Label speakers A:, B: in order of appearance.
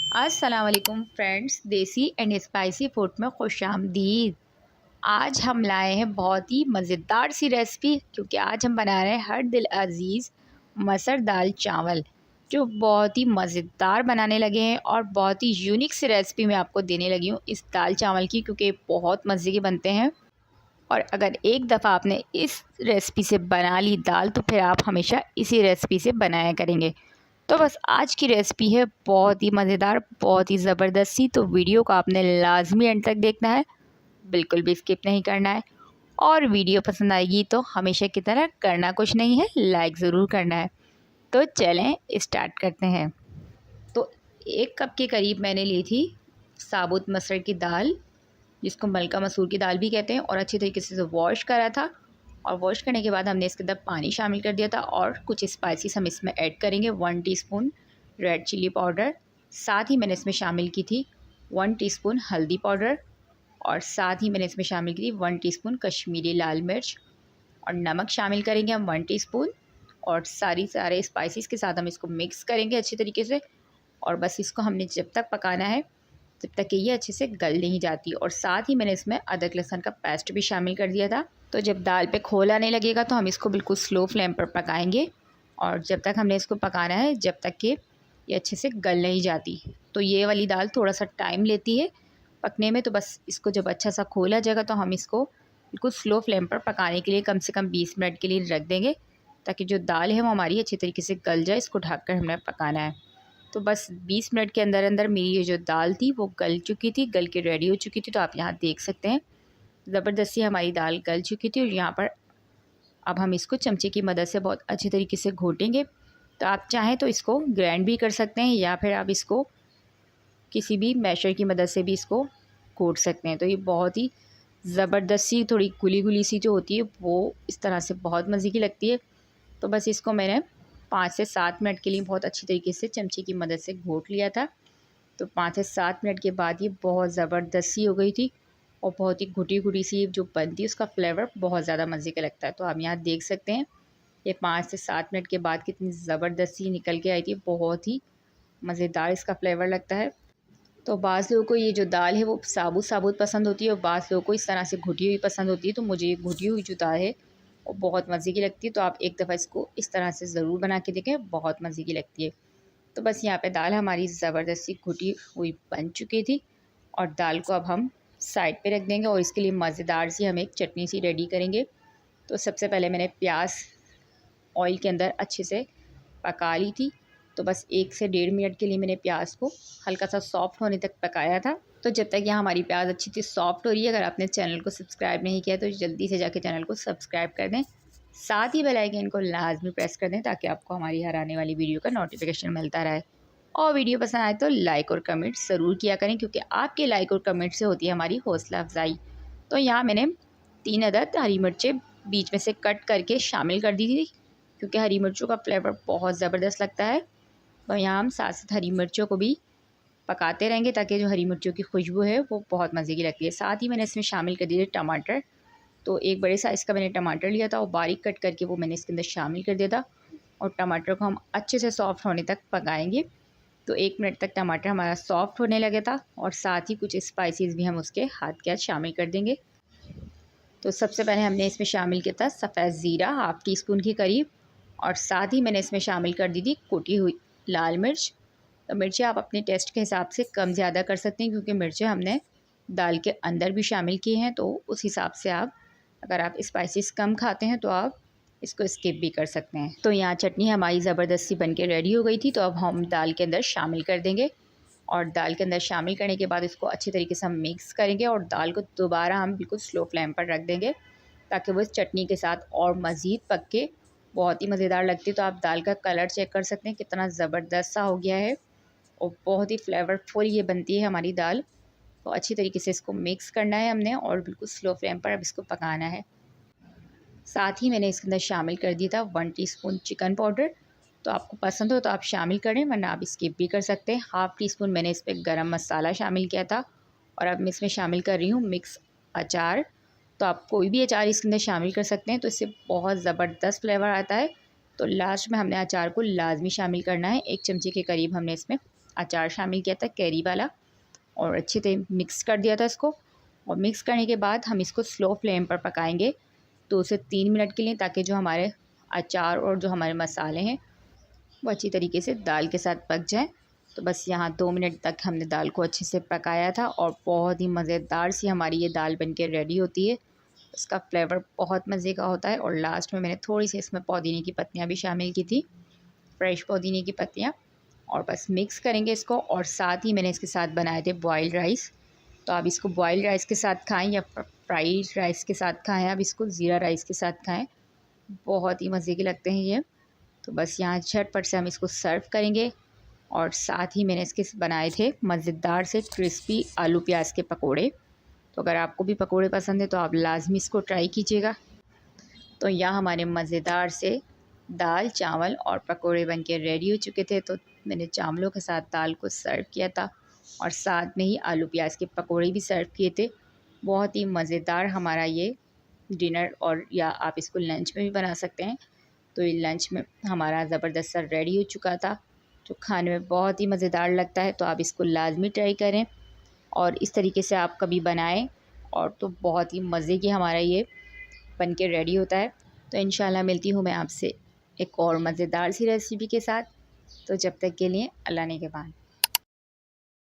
A: अस्सलाम वालेकुम फ्रेंड्स, देसी एंड स्पाइसी फूड में खुशामदीद। आज हम लाए हैं बहुत ही मज़ेदार सी रेसिपी, क्योंकि आज हम बना रहे हैं हर दिल अज़ीज़ मसर दाल चावल, जो बहुत ही मज़ेदार बनाने लगे हैं और बहुत ही यूनिक सी रेसिपी मैं आपको देने लगी हूँ इस दाल चावल की, क्योंकि बहुत मज़े के बनते हैं। और अगर एक दफ़ा आपने इस रेसिपी से बना ली दाल, तो फिर आप हमेशा इसी रेसिपी से बनाया करेंगे। तो बस आज की रेसिपी है बहुत ही मज़ेदार, बहुत ही ज़बरदस्त सी। तो वीडियो को आपने लाजमी एंड तक देखना है, बिल्कुल भी स्किप नहीं करना है। और वीडियो पसंद आएगी तो हमेशा की तरह करना कुछ नहीं है, लाइक ज़रूर करना है। तो चलें स्टार्ट करते हैं। तो 1 कप के करीब मैंने ली थी साबुत मसर की दाल, जिसको मलका मसूर की दाल भी कहते हैं, और अच्छी तरीके से वॉश करा था। और वॉश करने के बाद हमने इसके अंदर पानी शामिल कर दिया था और कुछ स्पाइसेस हम इसमें ऐड करेंगे। 1 टीस्पून रेड चिली पाउडर, साथ ही मैंने इसमें शामिल की थी 1 टीस्पून हल्दी पाउडर, और साथ ही मैंने इसमें शामिल की थी 1 टीस्पून कश्मीरी लाल मिर्च, और नमक शामिल करेंगे हम 1 टीस्पून। और सारे स्पाइसेस के साथ हम इसको मिक्स करेंगे अच्छी तरीके से। और बस इसको हमने जब तक पकाना है जब तक कि ये अच्छे से गल नहीं जाती। और साथ ही मैंने इसमें अदरक लहसुन का पेस्ट भी शामिल कर दिया था। तो जब दाल पे खोल आने लगेगा तो हम इसको बिल्कुल स्लो फ्लेम पर पकाएंगे, और जब तक हमने इसको पकाना है जब तक कि ये अच्छे से गल नहीं जाती। तो ये वाली दाल थोड़ा सा टाइम लेती है पकने में। तो बस इसको जब अच्छा सा खोल आ जाएगा तो हम इसको बिल्कुल स्लो फ्लेम पर पकाने के लिए कम से कम 20 मिनट के लिए रख देंगे, ताकि जो दाल है वो हमारी अच्छी तरीके से गल जाए। इसको ढककर हमें पकाना है। तो बस 20 मिनट के अंदर अंदर मेरी ये जो दाल थी वो गल चुकी थी, गल के रेडी हो चुकी थी। तो आप यहाँ देख सकते हैं ज़बरदस्ती हमारी दाल गल चुकी थी। और यहाँ पर अब हम इसको चमचे की मदद से बहुत अच्छी तरीके से घोटेंगे। तो आप चाहें तो इसको ग्राइंड भी कर सकते हैं, या फिर आप इसको किसी भी मैशर की मदद से भी इसको घोट सकते हैं। तो ये बहुत ही ज़बरदस्ती थोड़ी गुली गुली सी जो होती है वो इस तरह से बहुत मज़े की लगती है। तो बस इसको मैंने 5 से 7 मिनट के लिए बहुत अच्छी तरीके से चमचे की मदद से घोट लिया था। तो 5 से 7 मिनट के बाद ये बहुत ज़बरदस्त सी हो गई थी, और बहुत ही घुटी घुटी सी जो बनती है उसका फ्लेवर बहुत ज़्यादा मज़े का लगता है। तो आप यहाँ देख सकते हैं ये 5 से 7 मिनट के बाद कितनी ज़बरदस्त सी निकल के आई थी। बहुत ही मज़ेदार इसका फ्लेवर लगता है। तो बाज़ लोगों को ये जो दाल है वो साबुत साबुत पसंद होती है, और बाज़ लोगों को इस तरह से घुटी हुई पसंद होती है। तो मुझे ये घुटी हुई जो दाल है वो बहुत मज़े की लगती है। तो आप एक दफ़ा इसको इस तरह से ज़रूर बना के देखें, बहुत मज़े की लगती है। तो बस यहाँ पे दाल हमारी ज़बरदस्ती घुटी हुई बन चुकी थी, और दाल को अब हम साइड पे रख देंगे। और इसके लिए मज़ेदार सी हम एक चटनी सी रेडी करेंगे। तो सबसे पहले मैंने प्याज ऑयल के अंदर अच्छे से पका ली थी। तो बस 1 से 1.5 मिनट के लिए मैंने प्याज को हल्का सा सॉफ्ट होने तक पकाया था। तो जब तक यहाँ हमारी प्याज अच्छी सी सॉफ्ट हो रही है, अगर आपने चैनल को सब्सक्राइब नहीं किया तो जल्दी से जाके चैनल को सब्सक्राइब कर दें। साथ ही बेल आइकन को लाजमी प्रेस कर दें, ताकि आपको हमारी हर आने वाली वीडियो का नोटिफिकेशन मिलता रहे। और वीडियो पसंद आए तो लाइक और कमेंट ज़रूर किया करें, क्योंकि आपके लाइक और कमेंट से होती है हमारी हौसला अफजाई। तो यहाँ मैंने 3 अदद हरी मिर्चें बीच में से कट करके शामिल कर दी थी, क्योंकि हरी मिर्चों का फ्लेवर बहुत ज़बरदस्त लगता है। तो यहाँ हम साथ साथ हरी मिर्चों को भी पकाते रहेंगे, ताकि जो हरी मिर्चों की खुशबू है वो बहुत मज़े की लगती है। साथ ही मैंने इसमें शामिल कर दिए टमाटर। तो एक बड़े साइज़ का मैंने टमाटर लिया था और बारीक कट करके वो मैंने इसके अंदर शामिल कर दिया था। और टमाटर को हम अच्छे से सॉफ्ट होने तक पकाएंगे। तो 1 मिनट तक टमाटर हमारा सॉफ्ट होने लगा था, और साथ ही कुछ स्पाइसेस भी हम उसके हाथ के हाथ शामिल कर देंगे। तो सबसे पहले हमने इसमें शामिल किया था सफ़ेद ज़ीरा, हाफ़ टी स्पून के करीब, और साथ ही मैंने इसमें शामिल कर दी थी कुटी हुई लाल मिर्च। तो मिर्चें आप अपने टेस्ट के हिसाब से कम ज़्यादा कर सकते हैं, क्योंकि मिर्चें हमने दाल के अंदर भी शामिल की हैं। तो उस हिसाब से आप, अगर आप स्पाइसेस कम खाते हैं तो आप इसको स्किप भी कर सकते हैं। तो यहाँ चटनी हमारी ज़बरदस्ती बन के रेडी हो गई थी। तो अब हम दाल के अंदर शामिल कर देंगे, और दाल के अंदर शामिल करने के बाद इसको अच्छी तरीके से हम मिक्स करेंगे। और दाल को दोबारा हम बिल्कुल स्लो फ्लेम पर रख देंगे, ताकि वो इस चटनी के साथ और मज़ीद पक के बहुत ही मज़ेदार लगती है। तो आप दाल का कलर चेक कर सकते हैं कितना ज़बरदस्त सा हो गया है, और बहुत ही फ्लेवरफुल ये बनती है हमारी दाल। तो अच्छी तरीके से इसको मिक्स करना है हमने, और बिल्कुल स्लो फ्लेम पर अब इसको पकाना है। साथ ही मैंने इसके अंदर शामिल कर दिया था 1 टीस्पून चिकन पाउडर। तो आपको पसंद हो तो आप शामिल करें, वरना आप स्किप भी कर सकते हैं। हाफ़ टी स्पून मैंने इस पर गरम मसाला शामिल किया था। और अब मैं इसमें शामिल कर रही हूँ मिक्स अचार। तो आप कोई भी अचार इसके अंदर शामिल कर सकते हैं, तो इससे बहुत ज़बरदस्त फ्लेवर आता है। तो लास्ट में हमने अचार को लाजमी शामिल करना है। 1 चमचे के करीब हमने इसमें अचार शामिल किया था कैरी वाला, और अच्छे से मिक्स कर दिया था इसको। और मिक्स करने के बाद हम इसको स्लो फ्लेम पर पकाएंगे 2 से 3 मिनट के लिए, ताकि जो हमारे अचार और जो हमारे मसाले हैं वो अच्छी तरीके से दाल के साथ पक जाए। तो बस यहाँ 2 मिनट तक हमने दाल को अच्छे से पकाया था और बहुत ही मज़ेदार सी हमारी ये दाल बनके रेडी होती है। इसका फ्लेवर बहुत मज़े का होता है। और लास्ट में मैंने थोड़ी सी इसमें पुदीने की पत्तियाँ भी शामिल की थी, फ्रेश पुदीने की पत्तियाँ। और बस मिक्स करेंगे इसको। और साथ ही मैंने इसके साथ बनाए थे बॉइल्ड राइस। तो आप इसको बॉइल्ड राइस के साथ खाएँ या फ्राइड राइस के साथ खाएँ, आप इसको ज़ीरा राइस के साथ खाएँ, बहुत ही मज़े के लगते हैं ये। तो बस यहाँ झटपट से हम इसको सर्व करेंगे। और साथ ही मैंने इसके बनाए थे मज़ेदार से क्रिस्पी आलू प्याज के पकोड़े। तो अगर आपको भी पकोड़े पसंद है तो आप लाजमी इसको ट्राई कीजिएगा। तो यहाँ हमारे मज़ेदार से दाल चावल और पकोड़े बनके रेडी हो चुके थे। तो मैंने चावलों के साथ दाल को सर्व किया था और साथ में ही आलू प्याज के पकोड़े भी सर्व किए थे। बहुत ही मज़ेदार हमारा ये डिनर, और या आप इसको लंच में भी बना सकते हैं। तो ये लंच में हमारा ज़बरदस्त सा रेडी हो चुका था, जो खाने में बहुत ही मज़ेदार लगता है। तो आप इसको लाजमी ट्राई करें और इस तरीके से आप कभी बनाएं, और तो बहुत ही मज़े की हमारा ये बन के रेडी होता है। तो इंशाल्लाह मिलती हूँ मैं आपसे एक और मज़ेदार सी रेसिपी के साथ। तो जब तक के लिए अल्लाह ने के बाद।